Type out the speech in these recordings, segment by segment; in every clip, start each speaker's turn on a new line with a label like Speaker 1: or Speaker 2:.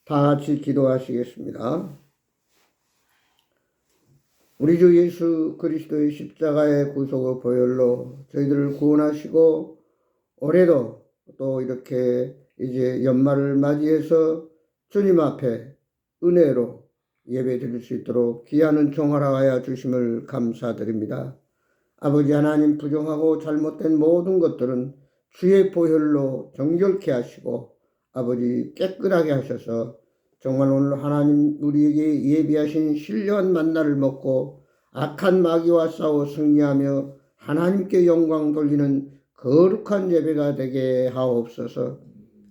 Speaker 1: 다 같이 기도하시겠습니다. 우리 주 예수 그리스도의 십자가의 구속의 보혈로 저희들을 구원하시고 올해도 또 이렇게 이제 연말을 맞이해서 주님 앞에 은혜로 예배 드릴 수 있도록 귀한 은총 허락하여 주심을 감사드립니다. 아버지 하나님, 부정하고 잘못된 모든 것들은 주의 보혈로 정결케 하시고 아버지 깨끗하게 하셔서 정말 오늘 하나님 우리에게 예비하신 신령한 만나를 먹고 악한 마귀와 싸워 승리하며 하나님께 영광 돌리는 거룩한 예배가 되게 하옵소서.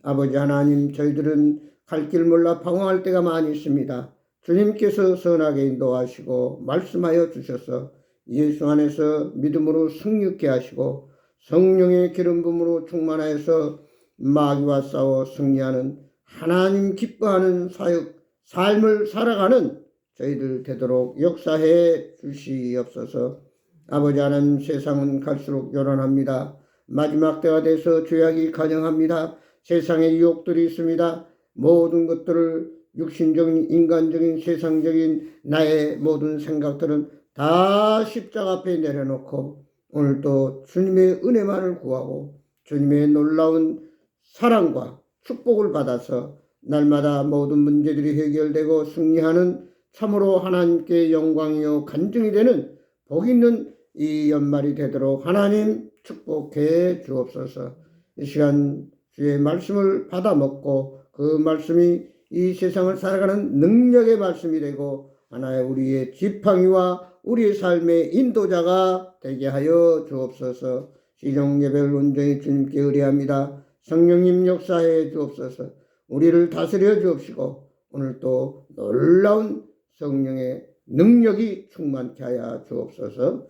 Speaker 1: 아버지 하나님, 저희들은 갈 길 몰라 방황할 때가 많이 있습니다. 주님께서 선하게 인도하시고 말씀하여 주셔서 예수 안에서 믿음으로 승리케 하시고 성령의 기름 부음으로 충만하여서 마귀와 싸워 승리하는 하나님 기뻐하는 사역 삶을 살아가는 저희들 되도록 역사해 주시옵소서. 아버지 하나님, 세상은 갈수록 요란합니다. 마지막 때가 돼서 죄악이 가정합니다. 세상에 유혹들이 있습니다. 모든 것들을 육신적인 인간적인 세상적인 나의 모든 생각들은 다 십자가 앞에 내려놓고 오늘도 주님의 은혜만을 구하고 주님의 놀라운 사랑과 축복을 받아서 날마다 모든 문제들이 해결되고 승리하는 참으로 하나님께 영광이요 간증이 되는 복 있는 이 연말이 되도록 하나님 축복해 주옵소서. 이 시간 주의 말씀을 받아 먹고 그 말씀이 이 세상을 살아가는 능력의 말씀이 되고 하나의 우리의 지팡이와 우리의 삶의 인도자가 되게 하여 주옵소서. 시종 예배를 온전히 주님께 의뢰합니다. 성령님 역사해 주옵소서. 우리를 다스려 주옵시고 오늘 또 놀라운 성령의 능력이 충만케 하여 주옵소서.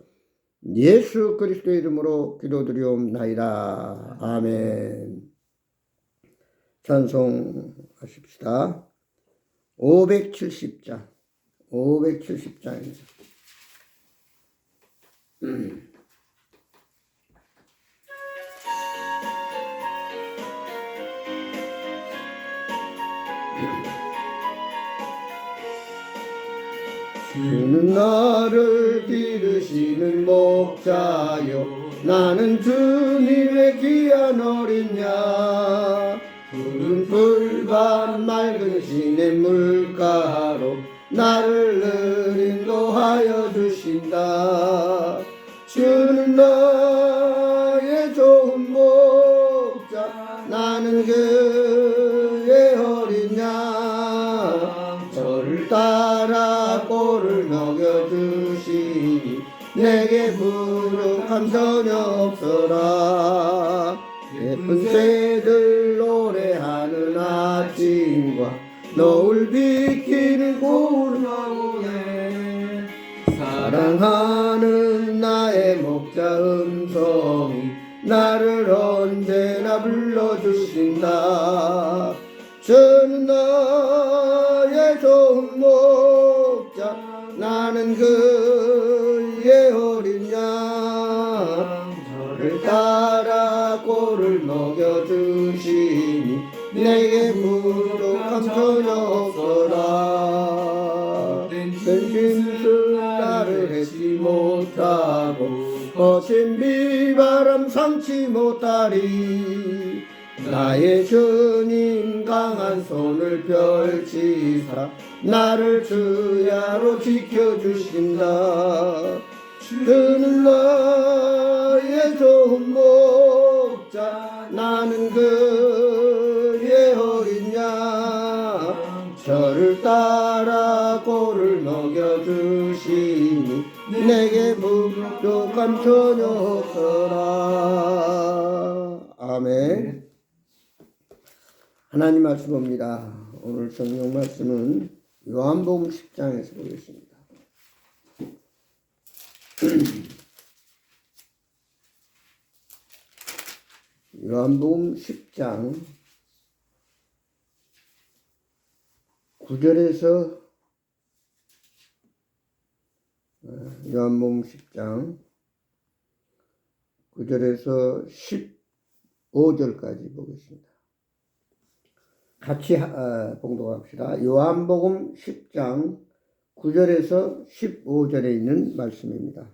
Speaker 1: 예수 그리스도의 이름으로 기도드리옵나이다. 아멘. 찬송하십시다. 570장 570장입니다. 주는 나를 기르시는 목자요, 나는 주님의 귀한 어린 양. 푸른 풀밭 맑은 시냇물가로 나를 늘 인도하여 주신다. 주는 나의 좋은 목자, 나는 그의 어린 양. 저를 따라 꼴을 먹여주시니 내게 부족함 전혀 없어라. 예쁜 새들 노래하는 아침과 노을 비키는 고운하루에 사랑하는 나의 목자 음성이 나를 언제나 불러주신다. 저는 나의 좋은 목자, 나는 그의 어린 양. 저를 따라 꼴을 먹여주시니 내게 부족함 전혀 없어라. 진술 나를 해치 못하고 거친 비바람 상치 못하리. 나의 주님 강한 손을 펼치사 나를 주야로 지켜주신다. 주는 나의 좋은 목자, 나는 그의 어린 양. 저를 따라 꼴을 먹여주시니 내게 부족함 전혀 없어라. 아멘. 하나님 말씀 봅니다. 오늘 성경 말씀은 요한복음 10장에서 보겠습니다. 요한복음 10장 9절에서 요한복음 10장 9절에서 15절까지 보겠습니다. 같이 봉독합시다. 요한복음 10장 9절에서 15절에 있는 말씀입니다.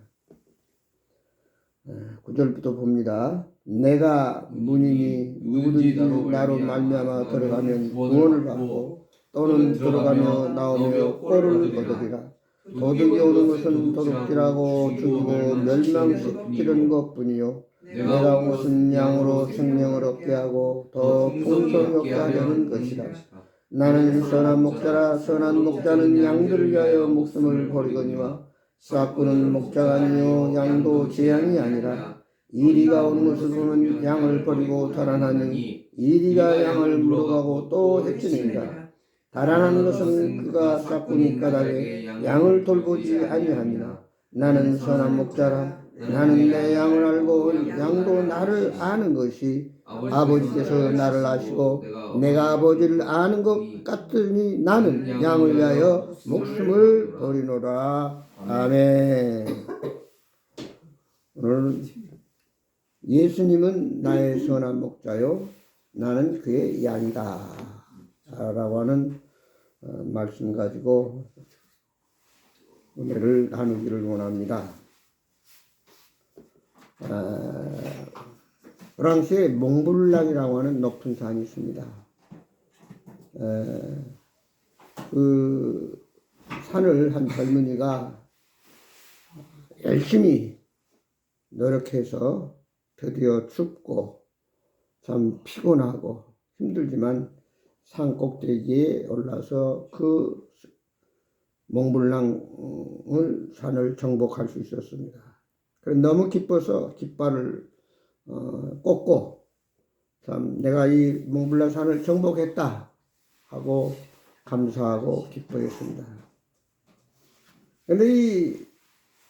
Speaker 1: 9절부터 봅니다. 내가 문이니 누구든지 나로 말미암아 들어가면 구원을 받고 또는 들어가며 나오며 꼴을 얻으리라. 도둑이 오는 것은 도둑질하고 죽이고 멸망시키는 것뿐이요 내가 온 것은 양으로 생명을 얻게 하고 더 풍성히 얻게 하려는 것이라. 나는 선한 목자라. 선한 목자는 양들을 위하여 목숨을 버리거니와 싹구는 목자가 아니요 양도 제 양이 아니라 이리가 오는 것을 보면 양을 버리고 달아나니 이리가 양을 물어가고 또 해치느니라. 달아나는 것은 그가 싹구니 까닭에 양을 돌보지 아니함이나 나는 선한 목자라. 나는 내 양을 알고 양도 나를 아는 것이 아버지께서 나를 아시고 내가 아버지를 아는 것 같으니 나는 양을 위하여 목숨을 버리노라. 아멘. 오늘 예수님은 나의 선한 목자요 나는 그의 양이다 라고 하는 말씀 가지고 은혜를 나누기를 원합니다. 프랑스에 몽블랑이라고 하는 높은 산이 있습니다. 그 산을 한 젊은이가 열심히 노력해서 드디어 춥고 참 피곤하고 힘들지만 산 꼭대기에 올라서 그 몽블랑 산을 정복할 수 있었습니다. 그래서 너무 기뻐서 깃발을 꽂고 참 내가 이 몽블랑 산을 정복했다 하고 감사하고 기뻐했습니다. 그런데 이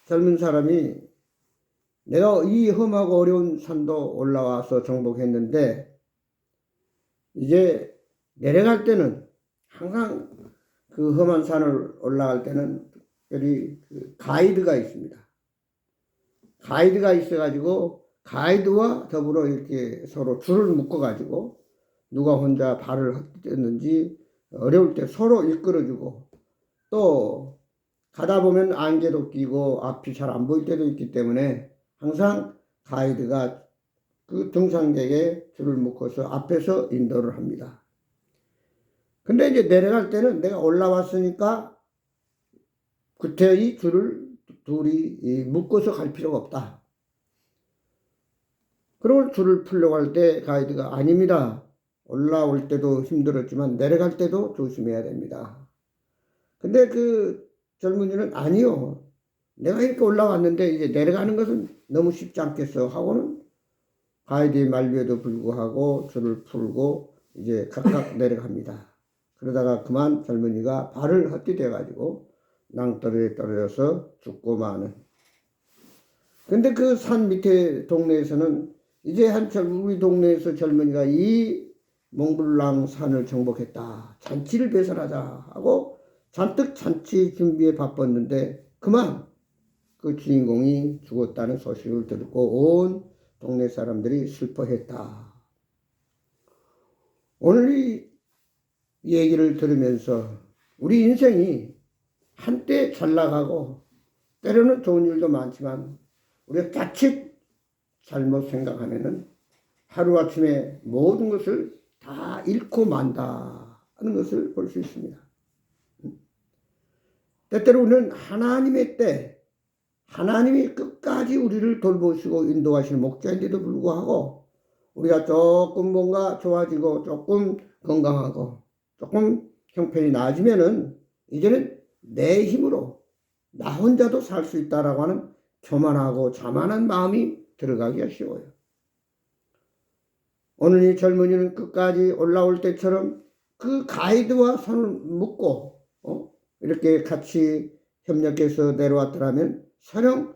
Speaker 1: 젊은 사람이 내가 이 험하고 어려운 산도 올라와서 정복했는데 이제 내려갈 때는 항상 그 험한 산을 올라갈 때는 특별히 그 가이드가 있습니다. 가이드가 있어가지고 가이드와 더불어 이렇게 서로 줄을 묶어가지고 누가 혼자 발을 헛디뎠는지 어려울 때 서로 이끌어주고 또 가다 보면 안개도 끼고 앞이 잘 안 보일 때도 있기 때문에 항상 가이드가 그 등산객의 줄을 묶어서 앞에서 인도를 합니다. 근데 이제 내려갈 때는 내가 올라왔으니까 그때의 줄을 둘이 묶어서 갈 필요가 없다. 그리고 줄을 풀려고 할 때 가이드가 아닙니다. 올라올 때도 힘들었지만 내려갈 때도 조심해야 됩니다. 근데 그 젊은이는 아니요. 내가 이렇게 올라왔는데 이제 내려가는 것은 너무 쉽지 않겠어 하고는 가이드의 만류에도 불구하고 줄을 풀고 이제 각각 내려갑니다. 그러다가 그만 젊은이가 발을 헛디뎌 가지고 낭떠러지에 떨어져서 죽고 마는. 근데 그 산 밑에 동네에서는 이제 우리 동네에서 젊은이가 이 몽블랑 산을 정복했다. 잔치를 배설하자 하고 잔뜩 잔치 준비에 바빴는데 그만 그 주인공이 죽었다는 소식을 듣고 온 동네 사람들이 슬퍼했다. 오늘 이 얘기를 들으면서 우리 인생이 한때 잘 나가고 때로는 좋은 일도 많지만 우리가 자칫 잘못 생각하면은 하루아침에 모든 것을 다 잃고 만다 하는 것을 볼 수 있습니다. 때때로 우리는 하나님의 때 하나님이 끝까지 우리를 돌보시고 인도하시는 목자인데도 불구하고 우리가 조금 뭔가 좋아지고 조금 건강하고 조금 형편이 나아지면은 이제는 내 힘으로 나 혼자도 살 수 있다라고 하는 교만하고 자만한 마음이 들어가기가 쉬워요. 오늘 이 젊은이는 끝까지 올라올 때처럼 그 가이드와 손을 묶고 이렇게 같이 협력해서 내려왔더라면 설령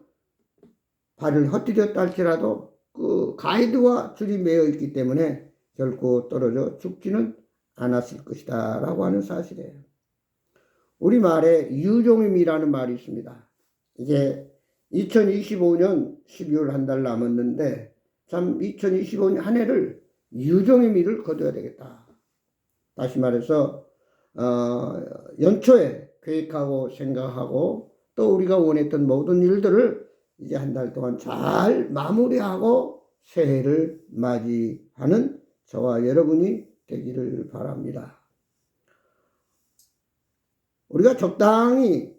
Speaker 1: 발을 헛디뎠다 할지라도 그 가이드와 줄이 매어 있기 때문에 결코 떨어져 죽지는 않았을 것이다 라고 하는 사실이에요. 우리말에 유종임이라는 말이 있습니다. 이제 2025년 12월 한 달 남았는데 참 2025년 한 해를 유종임을 거둬야 되겠다. 다시 말해서 연초에 계획하고 생각하고 또 우리가 원했던 모든 일들을 이제 한 달 동안 잘 마무리하고 새해를 맞이하는 저와 여러분이 되기를 바랍니다. 우리가 적당히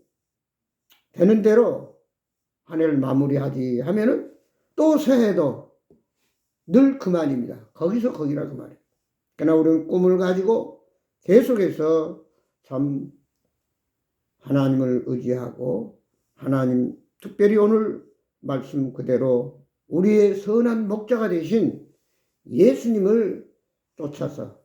Speaker 1: 되는 대로 한 해를 마무리하지 하면은 또 새해도 늘 그만입니다. 거기서 거기라 그만이에요. 그러나 우리는 꿈을 가지고 계속해서 참 하나님을 의지하고 하나님 특별히 오늘 말씀 그대로 우리의 선한 목자가 되신 예수님을 쫓아서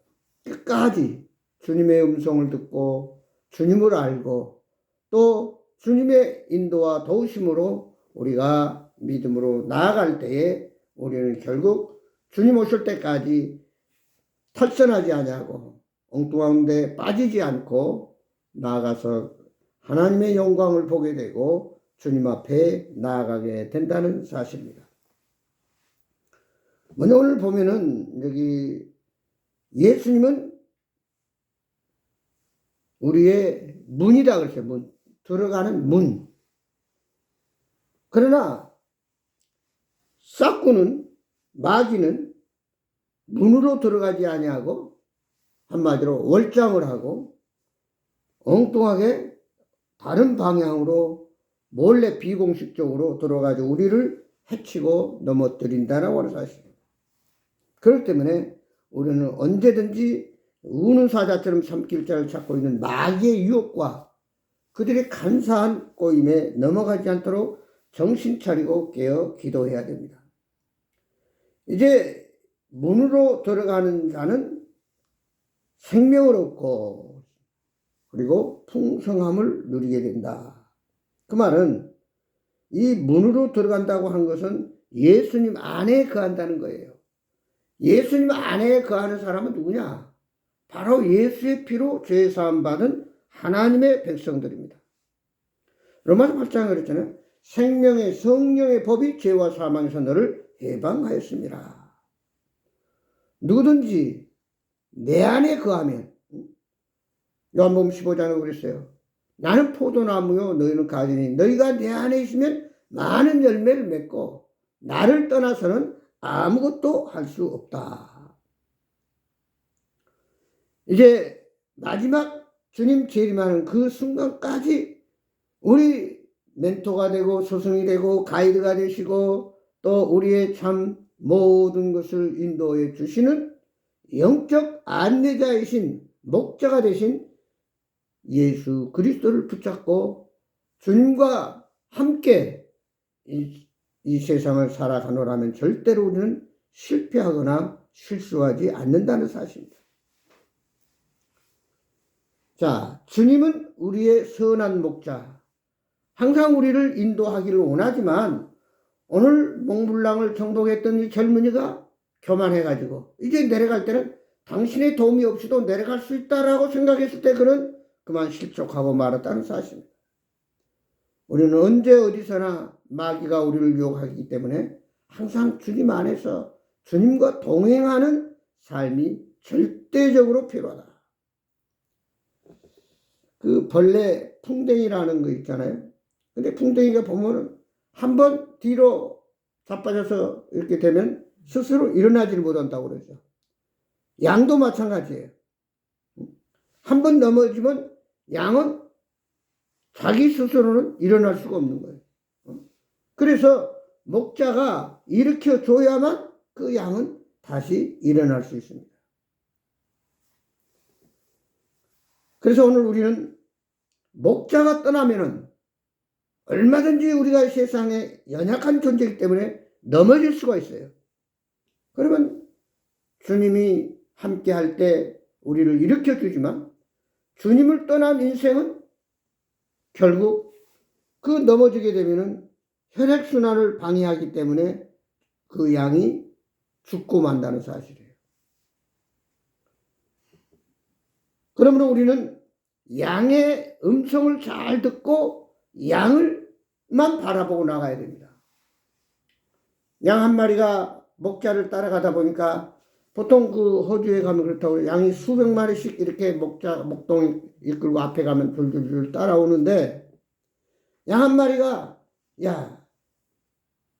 Speaker 1: 끝까지 주님의 음성을 듣고 주님을 알고 또 주님의 인도와 도우심으로 우리가 믿음으로 나아갈 때에 우리는 결국 주님 오실 때까지 탈선하지 아니하고 엉뚱한 데 빠지지 않고 나아가서 하나님의 영광을 보게 되고 주님 앞에 나아가게 된다는 사실입니다. 먼저 오늘 보면은 여기 예수님은 우리의 문이다 그랬어요. 문. 들어가는 문. 그러나 싹구는 마귀는 문으로 들어가지 아니하고 한마디로 월장을 하고 엉뚱하게 다른 방향으로 몰래 비공식적으로 들어가지고 우리를 해치고 넘어뜨린다라고 하는 사실입니다. 그렇기 때문에 우리는 언제든지 우는 사자처럼 삼킬 자를 찾고 있는 마귀의 유혹과 그들의 간사한 꼬임에 넘어가지 않도록 정신 차리고 깨어 기도해야 됩니다. 이제 문으로 들어가는 자는 생명을 얻고 그리고 풍성함을 누리게 된다. 그 말은 이 문으로 들어간다고 한 것은 예수님 안에 거한다는 거예요. 예수님 안에 거하는 사람은 누구냐? 바로 예수의 피로 죄 사함 받은 하나님의 백성들입니다. 로마서 8장에 그랬잖아요. 생명의 성령의 법이 죄와 사망에서 너를 해방하였습니다. 누구든지 내 안에 거하면 요한복음 15장에 그랬어요. 나는 포도나무요 너희는 가지니 너희가 내 안에 있으면 많은 열매를 맺고 나를 떠나서는 아무것도 할 수 없다. 이제 마지막 주님 재림하는 그 순간까지 우리 멘토가 되고 스승이 되고 가이드가 되시고 또 우리의 참 모든 것을 인도해 주시는 영적 안내자이신 목자가 되신 예수 그리스도를 붙잡고 주님과 함께 이 세상을 살아가노라면 절대로 우리는 실패하거나 실수하지 않는다는 사실입니다. 자, 주님은 우리의 선한 목자, 항상 우리를 인도하기를 원하지만 오늘 몽블랑을 정독했던 이 젊은이가 교만해가지고 이제 내려갈 때는 당신의 도움이 없이도 내려갈 수 있다라고 생각했을 때 그는 그만 실족하고 말았다는 사실입니다. 우리는 언제 어디서나 마귀가 우리를 유혹하기 때문에 항상 주님 안에서 주님과 동행하는 삶이 절대적으로 필요하다. 그 벌레 풍뎅이라는 거 있잖아요. 근데 풍뎅이가 보면 한번 뒤로 자빠져서 이렇게 되면 스스로 일어나지를 못한다고 그러죠. 양도 마찬가지예요. 한번 넘어지면 양은 자기 스스로는 일어날 수가 없는 거예요. 그래서 목자가 일으켜 줘야만 그 양은 다시 일어날 수 있습니다. 그래서 오늘 우리는 목자가 떠나면은 얼마든지 우리가 세상에 연약한 존재이기 때문에 넘어질 수가 있어요. 그러면 주님이 함께 할 때 우리를 일으켜 주지만 주님을 떠난 인생은 결국 그 넘어지게 되면은 혈액순환을 방해하기 때문에 그 양이 죽고 만다는 사실이에요. 그러므로 우리는 양의 음성을 잘 듣고 양을만 바라보고 나가야 됩니다. 양 한 마리가 목자를 따라가다 보니까 보통 그 호주에 가면 그렇다고 양이 수백 마리씩 이렇게 목동 이끌고 앞에 가면 줄줄줄 따라오는데 양 한 마리가 야,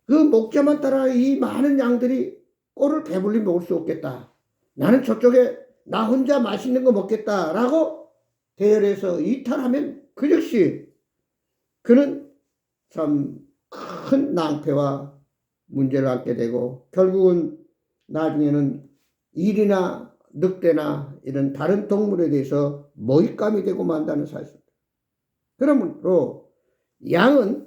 Speaker 1: 그 목자만 따라 이 많은 양들이 꼴을 배불리 먹을 수 없겠다. 나는 저쪽에 나 혼자 맛있는 거 먹겠다라고 대열해서 이탈하면 그 즉시 그는 참 큰 낭패와 문제를 안게 되고 결국은 나중에는 일이나 늑대나 이런 다른 동물에 대해서 먹잇감이 되고 만다는 사실입니다. 그러므로 양은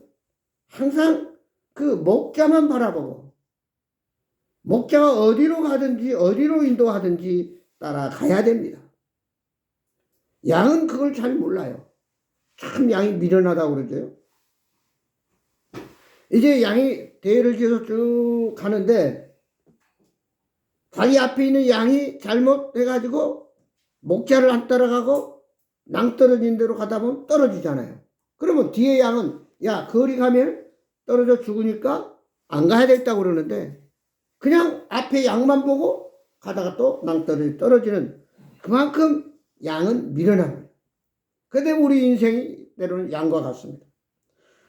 Speaker 1: 항상 그 목자만 바라보고 목자가 어디로 가든지 어디로 인도하든지 따라가야 됩니다. 양은 그걸 잘 몰라요. 참 양이 미련하다고 그러죠. 이제 양이 대를 지어서 쭉 가는데 자기 앞에 있는 양이 잘못해가지고 목자를 안 따라가고 낭떠러진 대로 가다 보면 떨어지잖아요. 그러면 뒤에 양은 야, 거리 가면 떨어져 죽으니까 안 가야 되겠다고 그러는데 그냥 앞에 양만 보고 가다가 또 낭떠러지 떨어지는 그만큼 양은 미련합니다. 그런데 우리 인생이 때로는 양과 같습니다.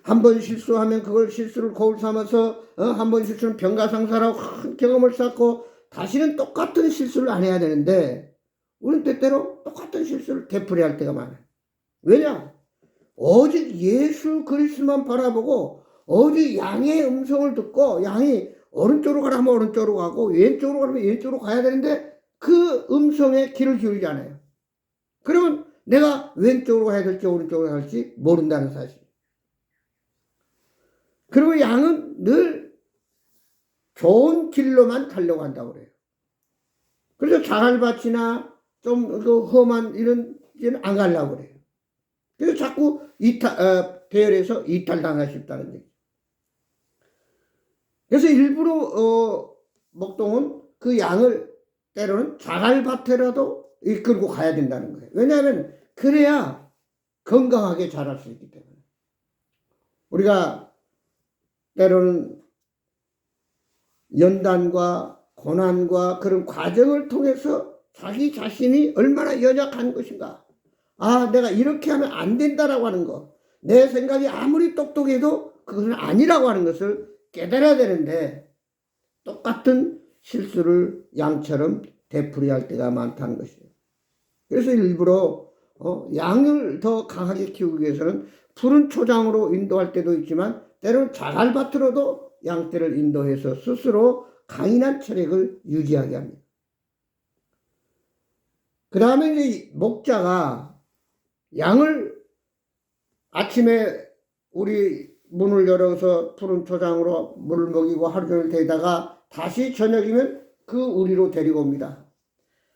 Speaker 1: 한 번 실수하면 그걸 실수를 거울 삼아서 한 번 실수는 병가상사라고 큰 경험을 쌓고 다시는 똑같은 실수를 안 해야 되는데 우리는 때때로 똑같은 실수를 되풀이할 때가 많아요. 왜냐? 오직 예수 그리스도만 바라보고 오직 양의 음성을 듣고 양이 오른쪽으로 가라면 오른쪽으로 가고 왼쪽으로 가라면 왼쪽으로 가야 되는데 그 음성에 귀를 기울이지 않아요. 그러면 내가 왼쪽으로 가야 될지 오른쪽으로 가야 될지 모른다는 사실. 그리고 양은 늘 좋은 길로만 가려고 한다고 그래요. 그래서 자갈밭이나 좀 그 험한 이런 데는 안 가려고 그래요. 그래서 자꾸 대열해서 이탈당하고 싶다는 얘기. 그래서 일부러 목동은 그 양을 때로는 자갈밭에라도 이끌고 가야 된다는 거예요. 왜냐하면 그래야 건강하게 자랄 수 있기 때문에. 우리가 때로는 연단과 고난과 그런 과정을 통해서 자기 자신이 얼마나 연약한 것인가. 아, 내가 이렇게 하면 안 된다라고 하는 거. 내 생각이 아무리 똑똑해도 그것은 아니라고 하는 것을 깨달아야 되는데 똑같은 실수를 양처럼 되풀이할 때가 많다는 것이에요. 그래서 일부러 양을 더 강하게 키우기 위해서는 푸른 초장으로 인도할 때도 있지만 때로는 자갈밭으로도 양떼를 인도해서 스스로 강인한 체력을 유지하게 합니다. 그 다음에 이제 목자가 양을 아침에 우리 문을 열어서 푸른 초장으로 물을 먹이고 하루 종일 데다가 다시 저녁이면 그 우리로 데리고 옵니다.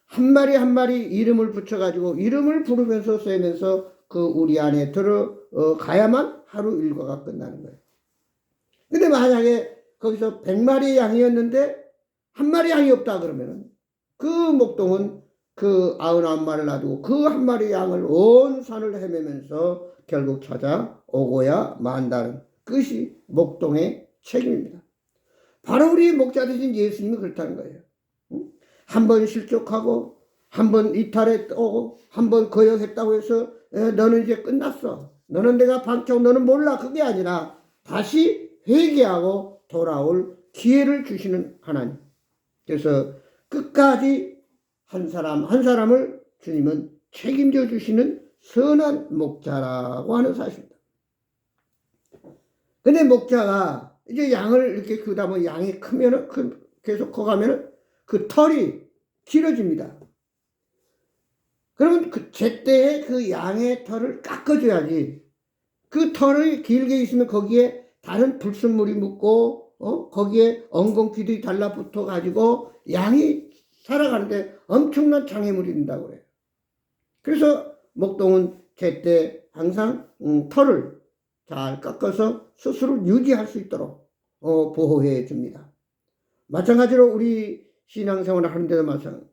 Speaker 1: 한 마리 한 마리 이름을 붙여가지고 이름을 부르면서 쐬면서 그 우리 안에 들어가야만 하루 일과가 끝나는 거예요. 근데 만약에 거기서 100마리 양이었는데 한 마리 양이 없다 그러면은 그 목동은 그 99마리를 놔두고 그 한 마리 양을 온 산을 헤매면서 결국 찾아오고야 만다는 그것이 목동의 책임입니다. 바로 우리 목자 되신 예수님이 그렇다는 거예요. 한 번 실족하고 한 번 이탈했고 한 번 거역했다고 해서 너는 이제 끝났어. 너는 내가 반쪽 너는 몰라. 그게 아니라 다시 회개하고 돌아올 기회를 주시는 하나님. 그래서 끝까지 한 사람 한 사람을 주님은 책임져 주시는 선한 목자라고 하는 사실입니다. 근데 목자가 이제 양을 이렇게 키우다 보면 양이 크면은 계속 커가면은 그 털이 길어집니다. 그러면 그 제때에 그 양의 털을 깎아줘야지. 그 털이 길게 있으면 거기에 다른 불순물이 묻고 거기에 엉겅퀴들이 달라붙어 가지고 양이 살아가는데 엄청난 장애물이 된다고 그래요. 그래서 목동은 제때 항상 털을 잘 깎아서 스스로 유지할 수 있도록 보호해 줍니다. 마찬가지로 우리 신앙생활을 하는데도 마찬가지.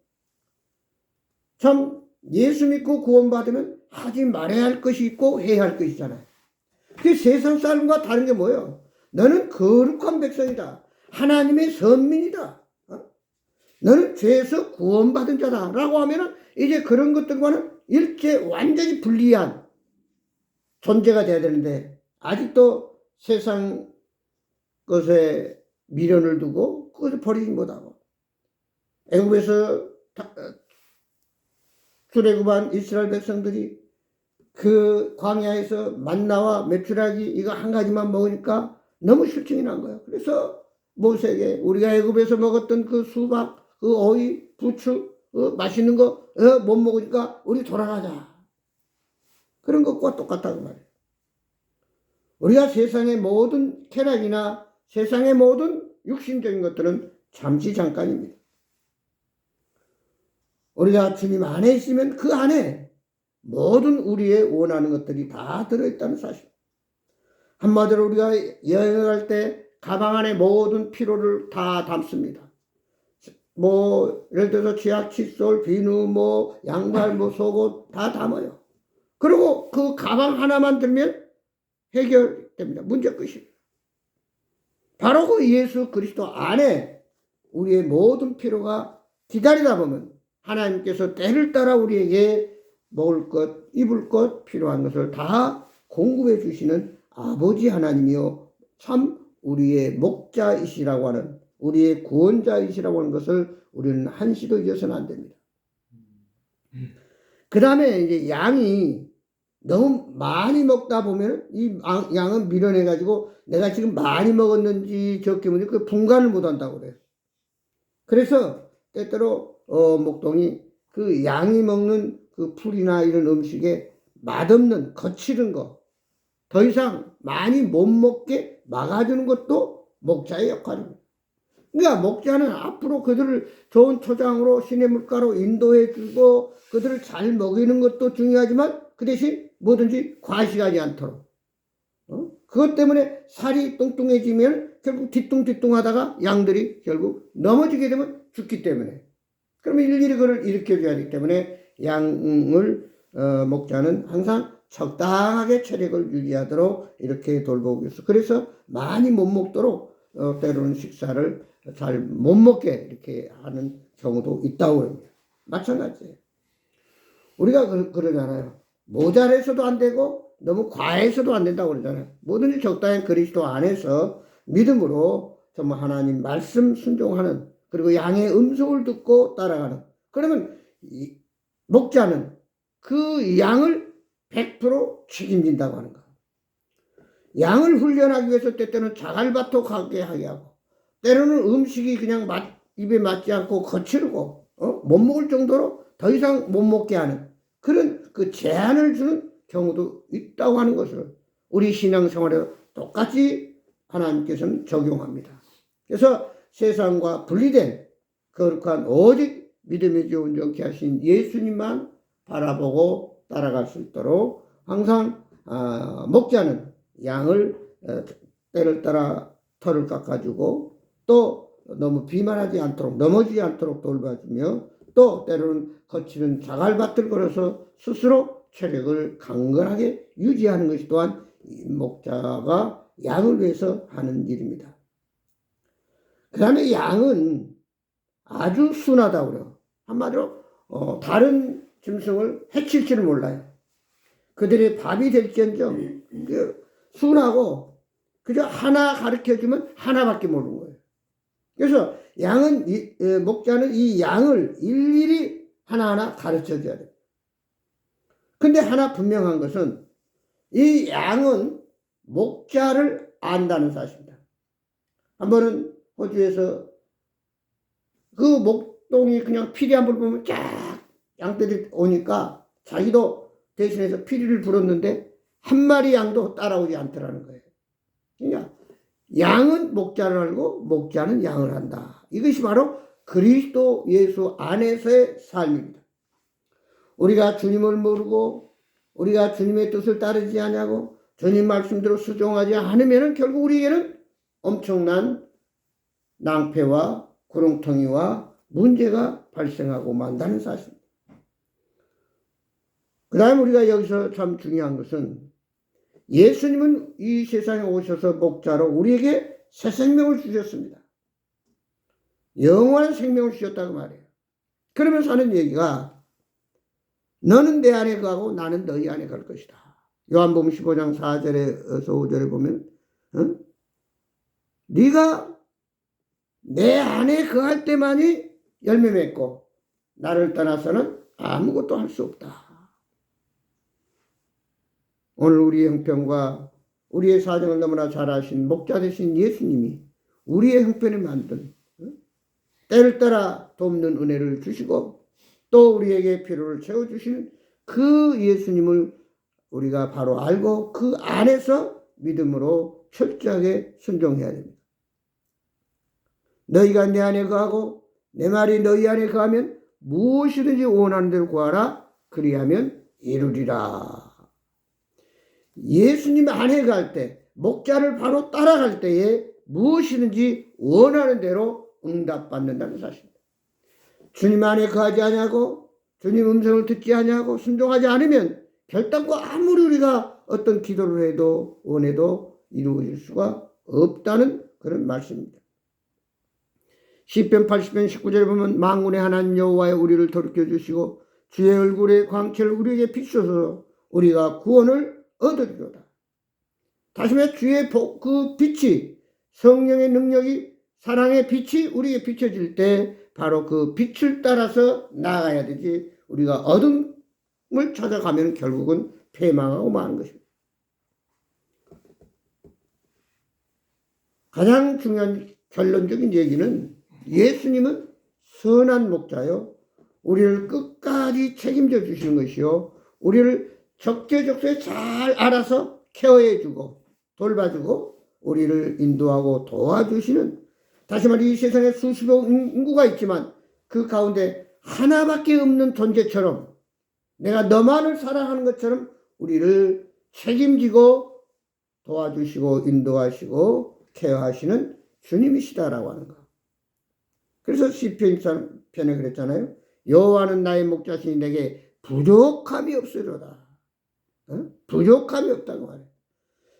Speaker 1: 참 예수 믿고 구원받으면 하지 말아야 할 것이 있고 해야 할 것이 있잖아요. 그 세상 사람과 다른 게 뭐예요? 너는 거룩한 백성이다. 하나님의 선민이다. 너는 죄에서 구원받은 자다 라고 하면은 이제 그런 것들과는 일체 완전히 분리한 존재가 돼야 되는데 아직도 세상 것에 미련을 두고 그것을 버리지 못하고 애굽에서 출애굽한 이스라엘 백성들이 그 광야에서 만나와 메추라기 이거 한 가지만 먹으니까 너무 실증이 난 거예요. 그래서 모세에게 우리가 애굽에서 먹었던 그 수박, 그 오이, 부추, 맛있는 거 못 먹으니까 우리 돌아가자. 그런 것과 똑같다고 말이에요. 우리가 세상의 모든 쾌락이나 세상의 모든 육신적인 것들은 잠시 잠깐입니다. 우리가 주님 안에 있으면 그 안에 모든 우리의 원하는 것들이 다 들어있다는 사실. 한마디로 우리가 여행을 갈 때 가방 안에 모든 필요를 다 담습니다. 예를 들어서 치약, 칫솔, 비누, 양말, 속옷 다 담아요. 그리고 그 가방 하나만 들면 해결됩니다. 문제 끝입니다. 바로 그 예수 그리스도 안에 우리의 모든 필요가 기다리다 보면 하나님께서 때를 따라 우리에게 먹을 것, 입을 것, 필요한 것을 다 공급해 주시는 아버지 하나님이요 참 우리의 목자이시라고 하는 우리의 구원자이시라고 하는 것을 우리는 한시도 잊어서는 안 됩니다. 그 다음에 이제 양이 너무 많이 먹다 보면 이 양은 밀어내 가지고 내가 지금 많이 먹었는지 적게 먹는지 그 분간을 못 한다고 그래요. 그래서 때때로 목동이 그 양이 먹는 그 풀이나 이런 음식에 맛없는 거칠은 거 더 이상 많이 못 먹게 막아주는 것도 목자의 역할입니다. 그러니까 목자는 앞으로 그들을 좋은 초장으로 신의 물가로 인도해주고 그들을 잘 먹이는 것도 중요하지만 그 대신 뭐든지 과식하지 않도록 그것 때문에 살이 뚱뚱해지면 결국 뒤뚱뒤뚱하다가 양들이 결국 넘어지게 되면 죽기 때문에 그러면 일일이 그걸 일으켜줘야 하기 때문에 양을 목자는 항상 적당하게 체력을 유지하도록 이렇게 돌보고 있어. 그래서 많이 못 먹도록 때로는 식사를 잘 못 먹게 이렇게 하는 경우도 있다고 합니다. 마찬가지예요. 우리가 그러잖아요. 모자라서도 안 되고 너무 과해서도 안 된다고 그러잖아요. 뭐든지 적당한 그리스도 안에서 믿음으로 정말 하나님 말씀 순종하는 그리고 양의 음성을 듣고 따라가는 그러면 목자는 그 양을 100% 책임진다고 하는 거예요. 양을 훈련하기 위해서 때때는 자갈밭도 가게 하게 하고 때로는 음식이 그냥 입에 맞지 않고 거칠고 못 먹을 정도로 더 이상 못 먹게 하는 그런 그 제한을 주는 경우도 있다고 하는 것을 우리 신앙생활에 똑같이 하나님께서는 적용합니다. 그래서 세상과 분리된 거룩한 오직 믿음의 주 온전케 하신 예수님만 바라보고 따라갈 수 있도록 항상 목자는 양을 때를 따라 털을 깎아주고 또 너무 비만하지 않도록 넘어지지 않도록 돌봐주며 또 때로는 거칠은 자갈밭을 걸어서 스스로 체력을 강건하게 유지하는 것이 또한 목자가 양을 위해서 하는 일입니다. 그 다음에 양은 아주 순하다고 그래요. 한마디로 다른 짐승을 해칠지를 몰라요. 그들의 밥이 될지언정 순하고 그저 하나 가르쳐주면 하나밖에 모르는 거예요. 그래서 목자는 이 양을 일일이 하나하나 가르쳐줘야 돼요. 근데 하나 분명한 것은 이 양은 목자를 안다는 사실입니다. 한 번은 호주에서 그 목동이 그냥 피리 한 번 보면 쫙 양떼들이 오니까 자기도 대신해서 피리를 불었는데 한 마리 양도 따라오지 않더라는 거예요. 그러니까 양은 목자를 알고 목자는 양을 한다. 이것이 바로 그리스도 예수 안에서의 삶입니다. 우리가 주님을 모르고 우리가 주님의 뜻을 따르지 않냐고 주님 말씀대로 수종하지 않으면 결국 우리에게는 엄청난 낭패와 구렁텅이와 문제가 발생하고 만다는 사실입니다. 그 다음 우리가 여기서 참 중요한 것은 예수님은 이 세상에 오셔서 목자로 우리에게 새 생명을 주셨습니다. 영원한 생명을 주셨다고 말해요. 그러면서 하는 얘기가 너는 내 안에 거하고 나는 너희 안에 갈 것이다. 요한복음 15장 4절에서 5절에 보면 네가 내 안에 거할 때만이 열매 맺고 나를 떠나서는 아무것도 할 수 없다. 오늘 우리의 형편과 우리의 사정을 너무나 잘 아신 목자 되신 예수님이 우리의 형편을 만든 때를 따라 돕는 은혜를 주시고 또 우리에게 필요를 채워주시는 그 예수님을 우리가 바로 알고 그 안에서 믿음으로 철저하게 순종해야 됩니다. 너희가 내 안에 거하고 내 말이 너희 안에 거하면 무엇이든지 원하는 대로 구하라. 그리하면 이루리라. 예수님 안에 갈 때, 목자를 바로 따라갈 때에 무엇이든지 원하는 대로 응답받는다는 사실입니다. 주님 안에 거하지 아니하고 주님 음성을 듣지 아니하고 순종하지 않으면 결단코 아무리 우리가 어떤 기도를 해도 원해도 이루어질 수가 없다는 그런 말씀입니다. 시편 80편 19절에 보면 만군의 하나님 여호와여 우리를 돌이켜 주시고 주의 얼굴의 광채를 우리에게 비추소서 우리가 구원을 얻으리로다. 다시 말해 주의 그 빛이 성령의 능력이 사랑의 빛이 우리에게 비춰질 때 바로 그 빛을 따라서 나아가야 되지 우리가 어둠을 찾아가면 결국은 패망하고 마는 것입니다. 가장 중요한 결론적인 얘기는 예수님은 선한 목자요 우리를 끝까지 책임져 주시는 것이요 우리를 적재적소에 잘 알아서 케어해주고 돌봐주고 우리를 인도하고 도와주시는 다시 말해 이 세상에 수십억 인구가 있지만 그 가운데 하나밖에 없는 존재처럼 내가 너만을 사랑하는 것처럼 우리를 책임지고 도와주시고 인도하시고 케어하시는 주님이시다라고 하는 거. 그래서 시편 편에 그랬잖아요. 여호와는 나의 목자시니 내게 부족함이 없으리로다. 부족함이 없다고 말해요.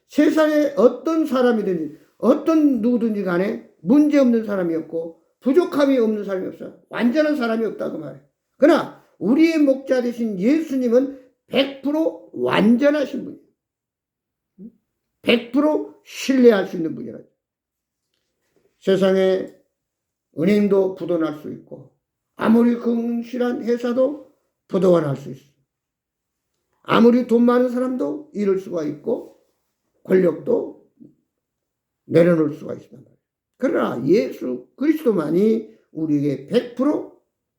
Speaker 1: 세상에 어떤 사람이든지 어떤 누구든지 간에 문제없는 사람이 없고 부족함이 없는 사람이 없어요. 완전한 사람이 없다고 말해요. 그러나 우리의 목자 되신 예수님은 100% 완전하신 분이에요. 100% 신뢰할 수 있는 분이라죠. 세상에 은행도 부도날 수 있고 아무리 긍실한 회사도 부도가 날 수 있어요. 아무리 돈 많은 사람도 잃을 수가 있고 권력도 내려놓을 수가 있습니다. 그러나 예수 그리스도만이 우리에게 100%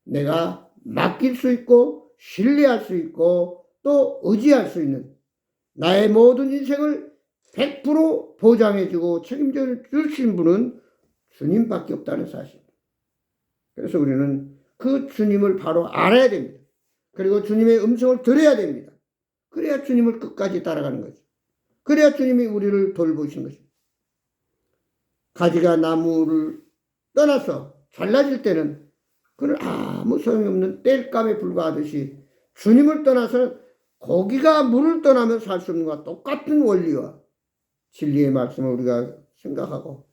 Speaker 1: 내가 맡길 수 있고 신뢰할 수 있고 또 의지할 수 있는 나의 모든 인생을 100% 보장해주고 책임져 주신 분은 주님밖에 없다는 사실입니다. 그래서 우리는 그 주님을 바로 알아야 됩니다. 그리고 주님의 음성을 들어야 됩니다. 그래야 주님을 끝까지 따라가는 거죠. 그래야 주님이 우리를 돌보시는 것입니다. 가지가 나무를 떠나서 잘라질 때는 그는 아무 소용이 없는 땔감에 불과하듯이 주님을 떠나서 고기가 물을 떠나면 살 수 없는 것과 똑같은 원리와 진리의 말씀을 우리가 생각하고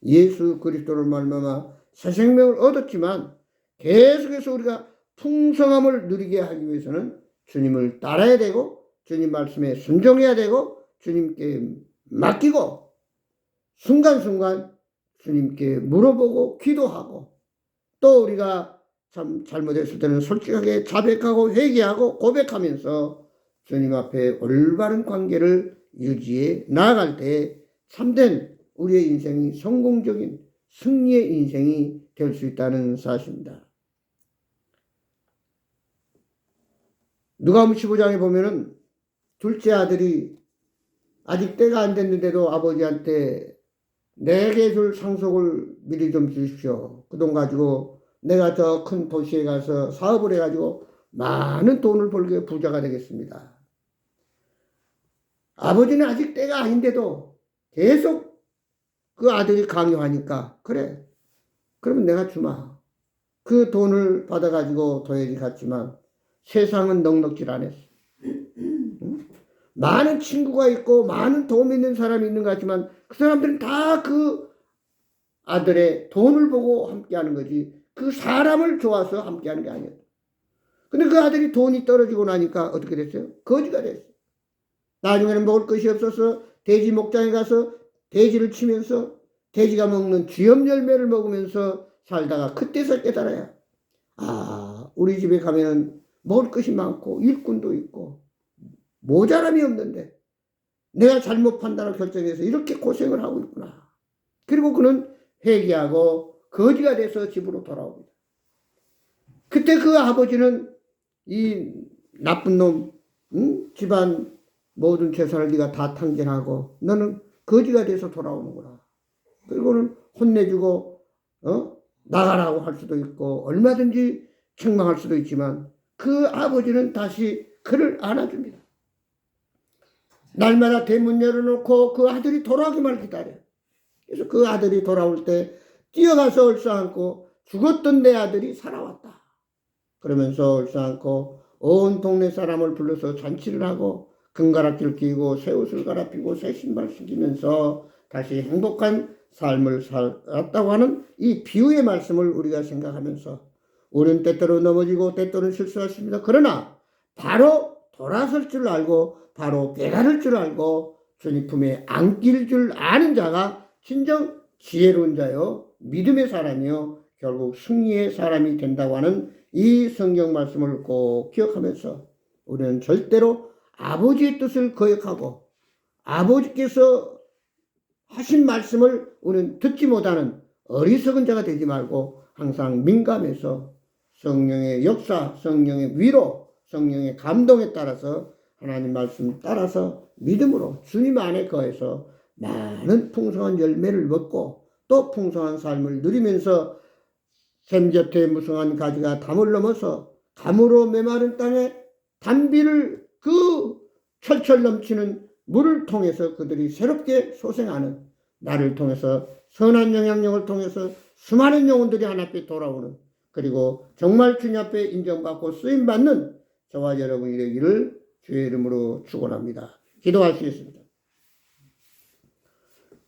Speaker 1: 예수 그리스도를 말미암아 새 생명을 얻었지만 계속해서 우리가 풍성함을 누리게 하기 위해서는 주님을 따라야 되고 주님 말씀에 순종해야 되고 주님께 맡기고 순간순간 주님께 물어보고 기도하고 또 우리가 참 잘못했을 때는 솔직하게 자백하고 회개하고 고백하면서 주님 앞에 올바른 관계를 유지해 나아갈 때 참된 우리의 인생이 성공적인 승리의 인생이 될 수 있다는 사실입니다. 누가복음 15장에 보면은 둘째 아들이 아직 때가 안 됐는데도 아버지한테 내게 줄 상속을 미리 좀 주십시오. 그 돈 가지고 내가 저 큰 도시에 가서 사업을 해가지고 많은 돈을 벌게 부자가 되겠습니다. 아버지는 아직 때가 아닌데도 계속 그 아들이 강요하니까 그래 그러면 내가 주마. 그 돈을 받아가지고 도예지 갔지만 세상은 넉넉질 않았어. 응? 많은 친구가 있고 많은 도움 있는 사람이 있는 것 같지만 그 사람들은 다 그 아들의 돈을 보고 함께하는 거지 그 사람을 좋아서 함께하는 게 아니었다. 근데 그 아들이 돈이 떨어지고 나니까 어떻게 됐어요? 거지가 됐어요. 나중에는 먹을 것이 없어서 돼지 목장에 가서 돼지를 치면서 돼지가 먹는 쥐염 열매를 먹으면서 살다가 그때서 깨달아야 우리 집에 가면은 먹을 것이 많고 일꾼도 있고 모자람이 없는데 내가 잘못 판단을 결정해서 이렇게 고생을 하고 있구나. 그리고 그는 회개하고 거지가 돼서 집으로 돌아옵니다. 그때 그 아버지는 이 나쁜 놈, 집안 모든 재산을 네가 다 탕진하고 너는 거지가 돼서 돌아오는구나. 그리고는 혼내주고 나가라고 할 수도 있고 얼마든지 책망할 수도 있지만 그 아버지는 다시 그를 안아줍니다. 날마다 대문 열어놓고 그 아들이 돌아오기만 기다려요. 그래서 그 아들이 돌아올 때 뛰어가서 얼싸안고 죽었던 내 아들이 살아왔다. 그러면서 얼싸안고 온 동네 사람을 불러서 잔치를 하고 금가락지를 끼고 새 옷을 갈아입히고 새 신발 신기면서 다시 행복한 삶을 살았다고 하는 이 비유의 말씀을 우리가 생각하면서 우리는 때때로 넘어지고 때때로는 실수할 수 있습니다. 그러나 바로 돌아설 줄 알고 바로 깨달을 줄 알고 주님 품에 안길 줄 아는 자가 진정 지혜로운 자요 믿음의 사람이요 결국 승리의 사람이 된다고 하는 이 성경 말씀을 꼭 기억하면서 우리는 절대로 아버지의 뜻을 거역하고 아버지께서 하신 말씀을 우리는 듣지 못하는 어리석은 자가 되지 말고 항상 민감해서 성령의 역사, 성령의 위로, 성령의 감동에 따라서 하나님 말씀 따라서 믿음으로 주님 안에 거해서 많은 풍성한 열매를 먹고 또 풍성한 삶을 누리면서 샘곁에 무성한 가지가 담을 넘어서 감으로 메마른 땅에 단비를 그 철철 넘치는 물을 통해서 그들이 새롭게 소생하는 나를 통해서 선한 영향력을 통해서 수많은 영혼들이 하나님께 돌아오는 그리고 정말 주님 앞에 인정받고 쓰임받는 저와 여러분이 되기를 주의 이름으로 축원합니다. 기도하시겠습니다.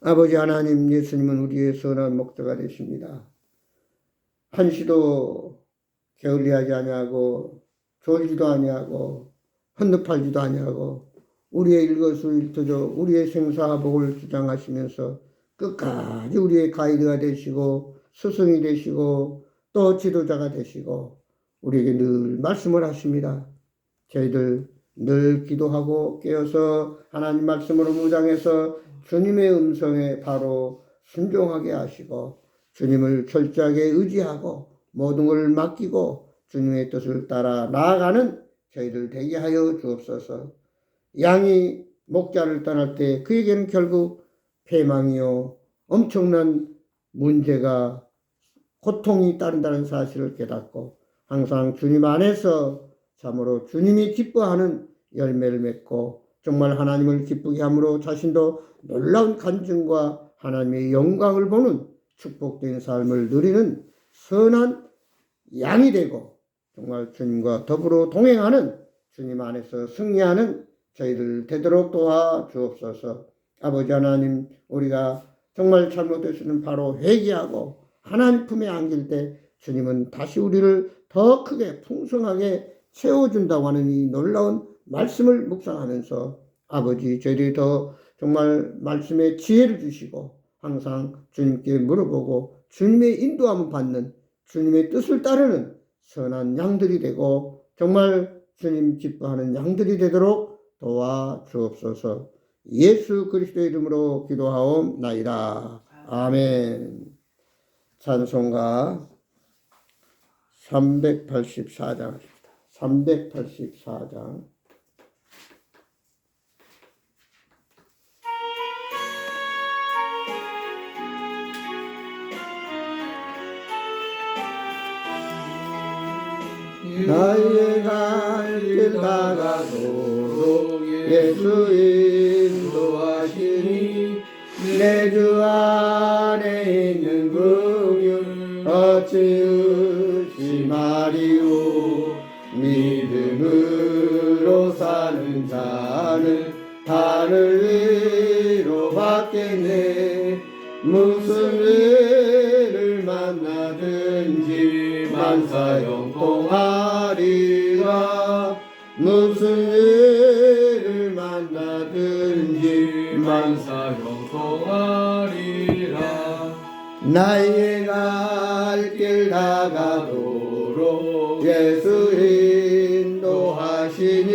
Speaker 1: 아버지 하나님 예수님은 우리의 선한 목자가 되십니다. 한시도 게을리하지 아니하고 졸지도 아니하고 헌납하지도 아니하고 우리의 일거수일투족 우리의 생사복을 주장하시면서 끝까지 우리의 가이드가 되시고 스승이 되시고 또 지도자가 되시고 우리에게 늘 말씀을 하십니다. 저희들 늘 기도하고 깨어서 하나님 말씀으로 무장해서 주님의 음성에 바로 순종하게 하시고 주님을 철저하게 의지하고 모든 걸 맡기고 주님의 뜻을 따라 나아가는 저희들 되게 하여 주옵소서. 양이 목자를 떠날 때 그에게는 결국 패망이요 엄청난 문제가 고통이 따른다는 사실을 깨닫고 항상 주님 안에서 참으로 주님이 기뻐하는 열매를 맺고 정말 하나님을 기쁘게 함으로 자신도 놀라운 간증과 하나님의 영광을 보는 축복된 삶을 누리는 선한 양이 되고 정말 주님과 더불어 동행하는 주님 안에서 승리하는 저희들 되도록 도와주옵소서. 아버지 하나님 우리가 정말 잘못했으면 바로 회개하고 하나님 품에 안길 때 주님은 다시 우리를 더 크게 풍성하게 채워준다고 하는 이 놀라운 말씀을 묵상하면서 아버지 저희들이 더 정말 말씀에 지혜를 주시고 항상 주님께 물어보고 주님의 인도함을 받는 주님의 뜻을 따르는 선한 양들이 되고 정말 주님 기뻐하는 양들이 되도록 도와주옵소서. 예수 그리스도의 이름으로 기도하옵나이다. 아멘. 찬송가 384장 384장 나의 갈 길 다가도록 예수 인도하시니 내 주 안에 있는 긍휼 어찌 의심하리오. 믿음으로 사는 자는 하늘 위로 받겠네. 무슨 일 만사 형통하리라. 무슨 일을 만나든지
Speaker 2: 만사 형통하리라.
Speaker 1: 나의 갈 길 다가도록 예수 인도하시니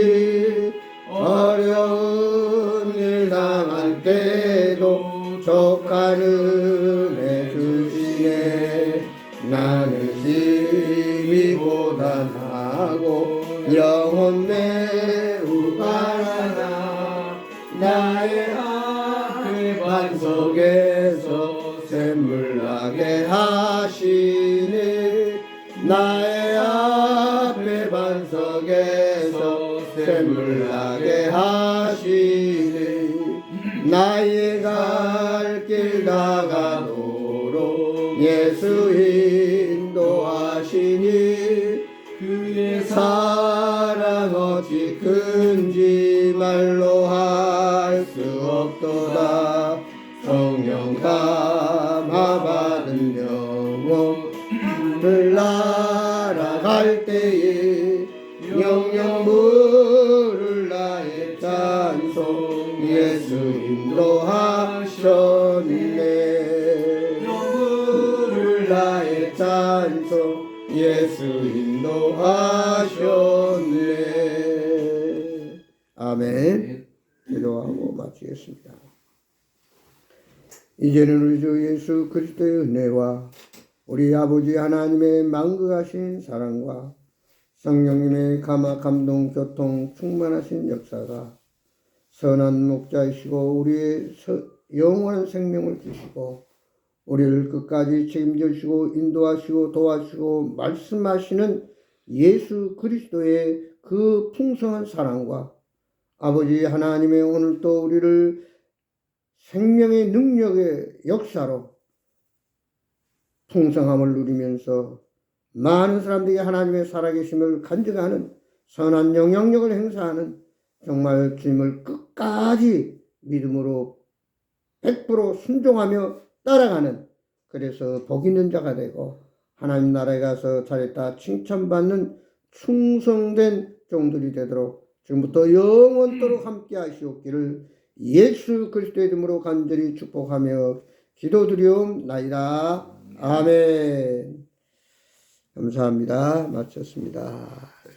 Speaker 1: 어려운 일 당할 때도 족한 은혜 주시네. 나는 심히 고단하고 영혼 매우 가난하. 나의 앞에 반석에서 샘물 나게 하시니. 나의 앞에 반석에서 샘물 나게 하시니. 나의 갈 길 다가도록 예수 인도하시니.
Speaker 2: 그의
Speaker 1: 사랑 어찌 큰지 말로 할 수 없도다. 성령 감화 받은 영혼을 날아갈 때에 영영 부를 나의 찬송 예수 인도하셨네. 영부를 나의 찬송 예수 인도하셨네. 아멘. 기도하고 마치겠습니다. 이제는 우리 주 예수 그리스도의 은혜와 우리 아버지 하나님의 만극하신 사랑과 성령님의 감화 감동 교통 충만하신 역사가 선한 목자이시고 우리의 영원한 생명을 주시고 우리를 끝까지 책임져 주시고 인도하시고 도와주시고 말씀하시는 예수 그리스도의 그 풍성한 사랑과 아버지 하나님의 오늘 또 우리를 생명의 능력의 역사로 풍성함을 누리면서 많은 사람들이 하나님의 살아계심을 간증하는 선한 영향력을 행사하는 정말 주님을 끝까지 믿음으로 100% 순종하며 따라가는, 그래서 복 있는 자가 되고 하나님 나라에 가서 잘했다 칭찬받는 충성된 종들이 되도록 지금부터 영원토록 함께 하시옵기를 예수 그리스도의 이름으로 간절히 축복하며 기도드리옵나이다. 아멘. 감사합니다. 마쳤습니다.